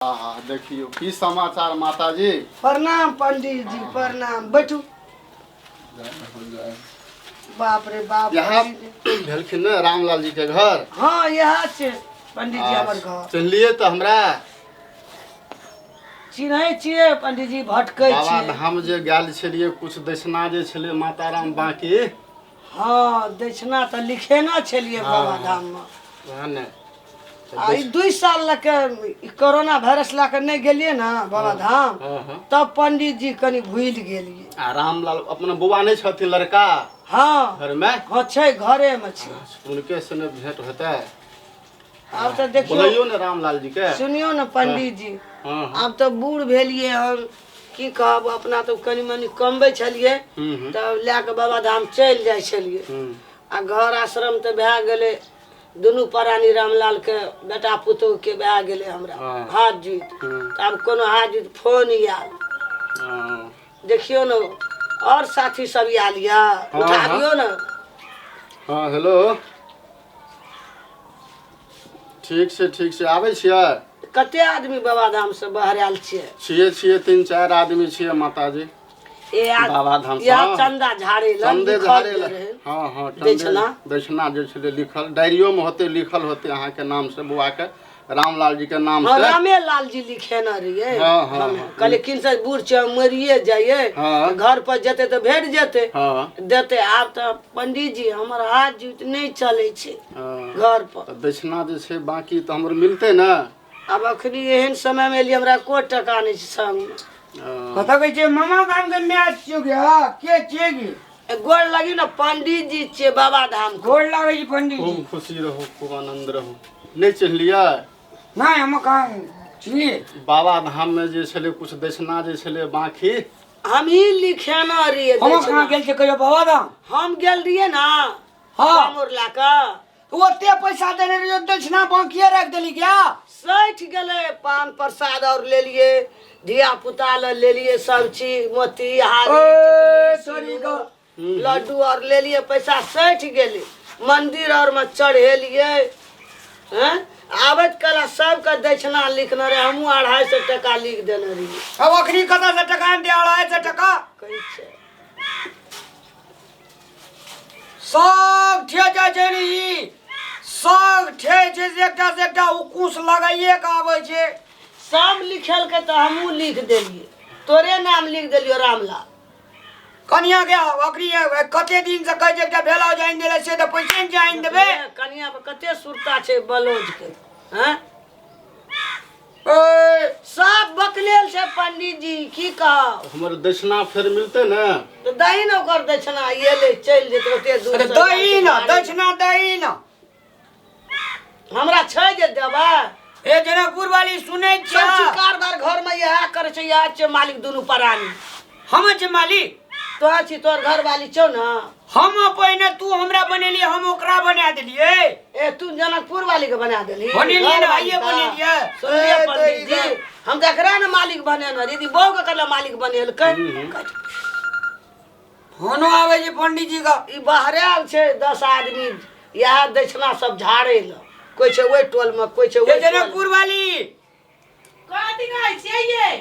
देखियो की समाचार माता जी। प्रणाम पंडित जी, प्रणाम। बैठू। बाप रे बाप। यहाँ भेलखिन ने रामलाल जी के घर। हाँ यहाँ छे पंडित जी हमर घर। चलिए तो हमरा चिन्है छियै पंडित जी, भटकै बाबा छियै। धाम जे गेल छलिए कुछ दक्षिणा जे छले माताराम बाकी। हाँ दक्षिणा तो लिखेना छलिए बाबा धाम में। वहाँ ने ई 2 साल लके कोरोना वायरस लाके नहीं गेलिए ना बाबा धाम, तब पंडित जी कनी भूल गेलिए। आ रामलाल अपना बुआ नहीं छथिन लड़का हाँ घर में? हाँ छे, घरे में छे। उनके से भेंट होता है। अब तो देखियो, बोलियो ने रामलाल जी के। सुनियो ना पंडित जी, अब तो बूढ़ भेलिए हम, की कहब, अपना तो कनी मनी कमबै छलिए तब लेके बाबा धाम चल जाय छलिए। आ घर आश्रम तो भए गेले, दुनू प्राणी रामलाल के बेटा पुतोह के भए गेले हमरा हाथ जीत। तब कोनो हाथ जीत फोन आयल, देखियो न और साथी सब आयल या, उठाबियो न। हाँ हेलो, ठीक से आबै छियै। कते आदमी बाबा धाम से बाहर आयल छियै? छियै 3-4 आदमी छियै माता जी। बाबा धाम से चंदा झाड़े हाँ दक्षिणा जे छले लिखल डायरियो में होते, लिखल होते अहाँ के नाम से, बुआ के रामलाल जी के नाम से। रामे लाल जी लिखे न रहिए। कहले किन से बूढ़ छ मरिए जाइए, घर पर जते तो भेट जेते देते। आब तो पंडित जी हमर हाथ जीत नहीं चले छे घर पर। दक्षिणा जे छे बाकी तो हमर मिलते ना। अब अखनी एहन समय में लिए हमरा कोई टका नहीं संग में। कथा कहै छै मामा गाम के मैच छियो गया के छिए गे? गोड़ लगी ना पंडित जी छे बाबा धाम। गोड़ लागे छी पंडित जी। खूब खुशी रहो, खूब आनंद रहो। नहीं चलिए नहीं हम काम छी बाबा धाम में जे छले कुछ दक्षिणा जे छले बाकी हम ही लिखेना रहिए। हम कहां गेल छे कहियो बाबा धाम? हम गेल रहिए ना हां मोर लाका, ओते पैसा देने रहियो, दक्षिणा बाकी रख देली क्या? सठ गेले, पान प्रसाद और ले लिए, धिया पुता ले लिए, सब चीज मोती हारी लड्डू और ले लिए। पैसा सठ गेले, मंदिर और में चढ़े लिए। आवत कला सबका दक्षिणा लिखना रहे, हमू 250 टका लिख देने रही। अब अखनी कता से टका दे 250 टका कैसे सब ठे जा जरी, सब ठे जे एकटा से एकटा उकुस लगाइए के आवे छे। सब लिखल के तो हमू लिख देलिए, तोरे नाम लिख देलियो रामलाल। कन्या के अखनी कते दिन से कह जे एकटा भेला जाइन देले से तो पैसे जाइन देबे। कन्या पे कते सुरता छे बलोज के, हैं? सब बकलेल छे पंडित जी, की कह। हमर दक्षिणा फिर मिलते ना तो दही न ओकर दक्षिणा, ये ले चल जेते ओते दूर से। दही न दक्षिणा दही न हमरा छै जे देबा। ए जनकपुर वाली सुनै छ कारबार घर में यह करे छै, यह छै मालिक दुनू प्राणी। हम छ मालिक, तो छी तोर घर वाली छौ ना। हम पहिने तू हमरा बनेलिए, हम ओकरा बना देलिए। ए तू जनकपुर वाली के बना देली? बनेलिए ना, आइए बनेलिए। सुनिए पंडित जी, हम देखरा ना मालिक बनेना दीदी, बहु के कहला मालिक बनेल के। फोनो आवे जे पंडित जी का। ई बाहरे आव छे 10 आदमी, यह दक्षिणा सब झाड़े ल, कोई छे ओई टोल में, कोई छे ओई जनकपुर वाली। कथि कहै छियै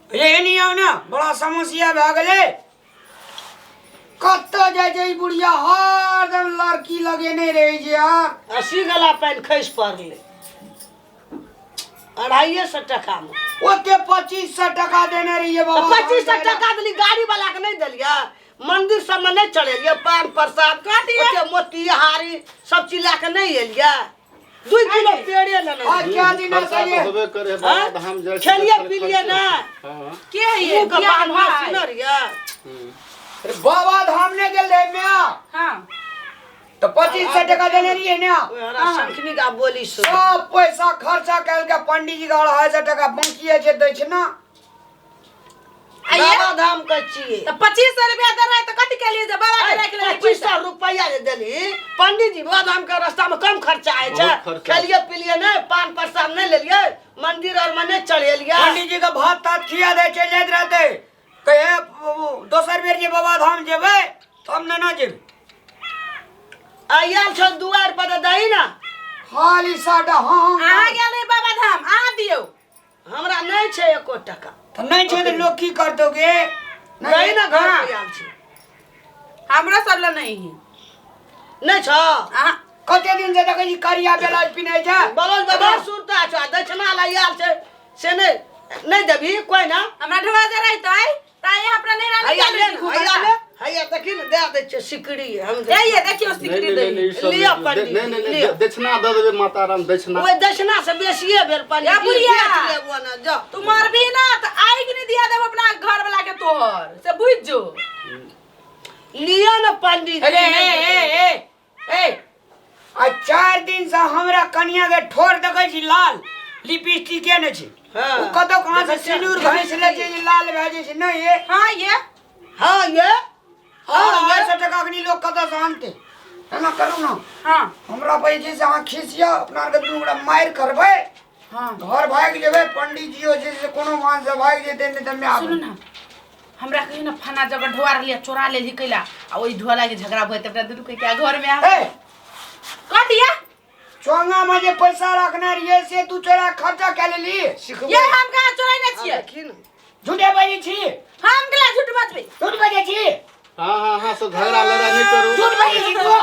ये नहीं आओ ना, बड़ा समस्या भ गेले। कत जाय जे बुढ़िया हरदम लड़की लगे नहीं रही जे यार। 80 गला पैन खैस पड़ले, 250 टका में। ओते 2500 टका देने रहिए बाबा। 2500 टका देली, गाड़ी वाला के नहीं देलिया, मंदिर सब में नहीं चढ़ेलिए, पान प्रसाद ओते मोती हारी सब चीज ला के नहीं एलिया। 2 किलो पेड़े लेना। आज क्या दिन से ये होबे करे बाबा धाम जे खेलिए पिलिए ना। के ये का बात सुनर या बाबा धाम ने गेल रे मिया। हां तो 2500 टका देने रहिए ना। ओरा संखनी का बोली सुन, सब पैसा खर्चा कैल के पंडित जी का 250 टका बाकी है जे दक्षिणा। बाबा धाम के छिए तो 2500 रुपया दे रहे तो कथि के लिए बाबा के रख ले? 2500 रुपया जे देली पंडित जी, बाबा धाम के रास्ता में कम खर्चा आए छे। खेलिए पिलिए ना, पान प्रसाद नहीं लेलिए, मंदिर और में नहीं चढ़ेलिए। पंडित जी का भात तात खिया दे चल जात रहते, कहे दोसर बेर जे बाबा धाम जेबे तब ना जेबे। आइया छ दुआर पर दही ना खाली साडा। हां आ गेले बाबा धाम, आ दियो। हमरा नहीं छे एको टका। तो नहीं छे तो लोग की कर दोगे? नहीं ना घर पे आल छे। हमरा सब ला नहीं है। नहीं छ। हां कते दिन से देखै छी करिया ब्लाउज पिनै छै। ब्लाउज बाबा सुरता छ दक्षिणा ला आल छे से नहीं देबी कोई ना। हमरा ढवा दे रही ताई अपना नहीं रानी हैया देखी न दे दे छ सिकड़ी हम ये देखियो सिकड़ी दे लिया पंडित। नहीं दक्षिणा दे देबे माता राम दक्षिणा। ओए दक्षिणा से बेसिए बेर पंडित। या बुढ़िया लेबो ना जा। तू मर भी ना तो आई कि नहीं दिया देब अपना घर वाला के तोहर से बुझ जो। लिया ना पंडित। ए आ 4 दिन से हमरा कन्या के ठोर देखै छी लाल लिपस्टिक के ने छी। हां उ कतो कहां से सिंदूर घैस ले छै लाल भए छै नहीं ये। हां ये हां ये 100 टका के लोग कतो से आनते एना करू ना। हां हमरा पैसे से अहाँ खिसिया अपना के दुगड़ा मार करबै। हां घर भाग जेबै पंडित जी हो जे से कोनो मान से भाग जेते नहीं त मैं आब। सुन ना हमरा कहियो ना फना जगह ढोआ लिया चोरा ले ली कैला आ ओई ढोआ लागे झगड़ा भइते अपना दुनु के क्या घर में आ का दिया चोंगा में जे पैसा रखना रहिए से तू चोरा खर्चा कर लेली। ये हम कहां चोराई ना छिए झूठे बाजी छी। हम गला झूठ बजबे झूठ बाजे छी। हां सब झगड़ा लड़ा नहीं करू। झूठ बाजे छी तू।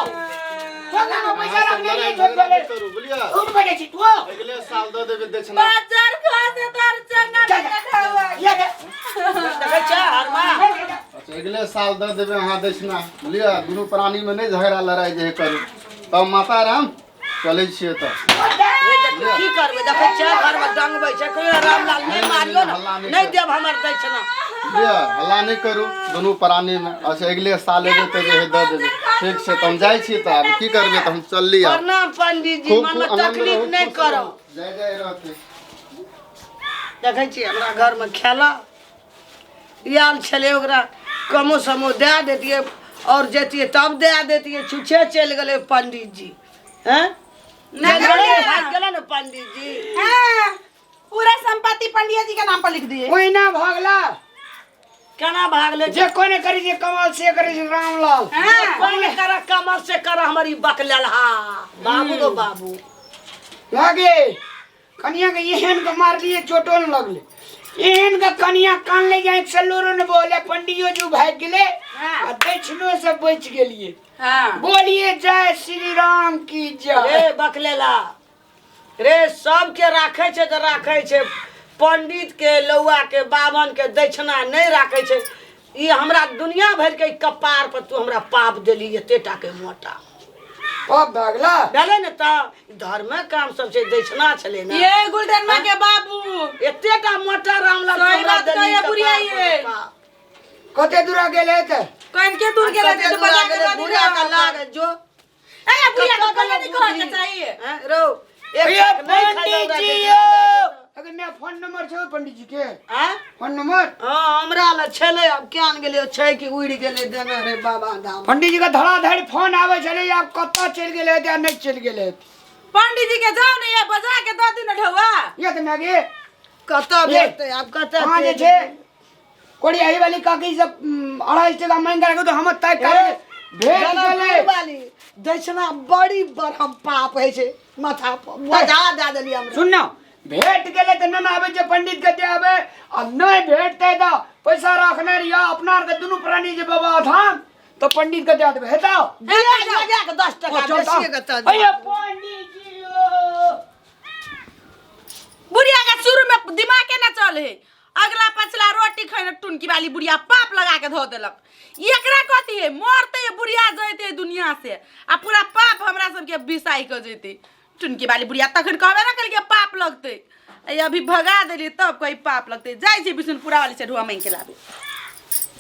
चोंगा में पैसा रखना रहिए झूठ बाजे करू बुलिया। झूठ बाजे छी तू। अगले साल दे देबे दक्षिणा। बाजार खा से तार चंगा में खावा ये दे देखै छ हरमा। अच्छा अगले साल दे देबे अहाँ दक्षिणा बुलिया। दुनू प्राणी में नहीं झगड़ा लड़ाई जे करू तब माता राम चले छिए त की करबे देखै छ घर में डंगबै छ कोई रामलाल नहीं मारियो ना नहीं देब हमर दक्षिणा। बुलिया हल्ला नहीं करू दुनू प्राणी में। अच्छा अगले साल एबे त जे दे देबे ठीक से हम जाय छी त अब की करबे त हम चलली। प्रणाम पंडित जी मन में तकलीफ नहीं करो। जय जय रहते। देखै छी हमरा घर में खेला याल छले ओकरा कमो समो दे देतिए और जेतिए तब दे देतिए छुछे चल गेले पंडित जी। हैं भाग गेला ना पंडित जी। हां पूरा संपत्ति पंडित जी के नाम पर लिख दिए। महीना भागला केना भागले जे कोने करी जे कमाल से करी जे रामलाल। कोने कर कमर से कर हमारी बकललहा बाबू तो बाबू लागे कन्या के एहन के मार लिए चोटो न लगले। एहन का कन्या कान ले जाए सलोरो न बोले पंडियो जो भाग गेले आ दक्षिणो से बच गेलिए। हां बोलिए जय श्री राम की जय। रे बकलेला रे सब के राखे छे त राखे छे पंडित के लौआ के बावन के दक्षिणा नहीं राखे छे। ई हमरा दुनिया भर के कपार पर तू हमरा पाप देली एतेटा के मोटा पाप भागला भेले न त धर्म काम सब से दक्षिणा छले ना। ये गुलडन मां के बाबू एतेटा मोटा रामलाल सही बात कहे बुढ़िया ये। कते दूर गेले त कौन के दूर गेला तो बजा के बुढ़िया का लाग जो ए बुढ़िया को कल नहीं कहना चाहिए। हैं रो एक भैया नहीं पंडित खाई जी अगर मैं फोन नंबर छो पंडित जी के हैं फोन नंबर। हां हमरा ला छले अब क्यान गेले छै कि उड़ी गेले देने रे बाबा धाम। पंडित जी का धड़ाधड़ फोन आवे छले आप कत्ता चल गेले या नहीं चल गेले। पंडित जी के जाओ ने ये बजा के दो दिन ढवा ये त मैगे कत्ता भेटते अब कत्ता हां जे छे कोड़ी आई वाली काकी सब 2.5 टका महंगा रखो तो हम तय कर भेट गेले वाली दक्षिणा बड़ी बड़ा पाप है छे माथा पर बजा दे देली हमरा। सुन ना भेट गेले त न आवे जे पंडित के दे आवे आ नहीं भेटते त पैसा रखने रिया अपना के दुनु प्राणी जे बाबा धाम तो पंडित के दे देबे हेताओ बजा के 10 टका बेसी के त भैया पंडित जी ओ बुढ़िया का शुरू में दिमाग के ना चले अगला पछला रोटी खाने टुनकी वाली बुढ़िया पाप लगा के धो देलक। एकरा कथी है मरते बुढ़िया जैते दुनिया से आ पूरा पाप हमरा सब के बिसाई कर जैते। टुनकी वाली बुढ़िया तखन कहबे ना कल के पाप लगते अभी भगा देली तब कोई पाप लगते जाय छै बिशुनपुरा वाली से ढुआ मांग के लाबे।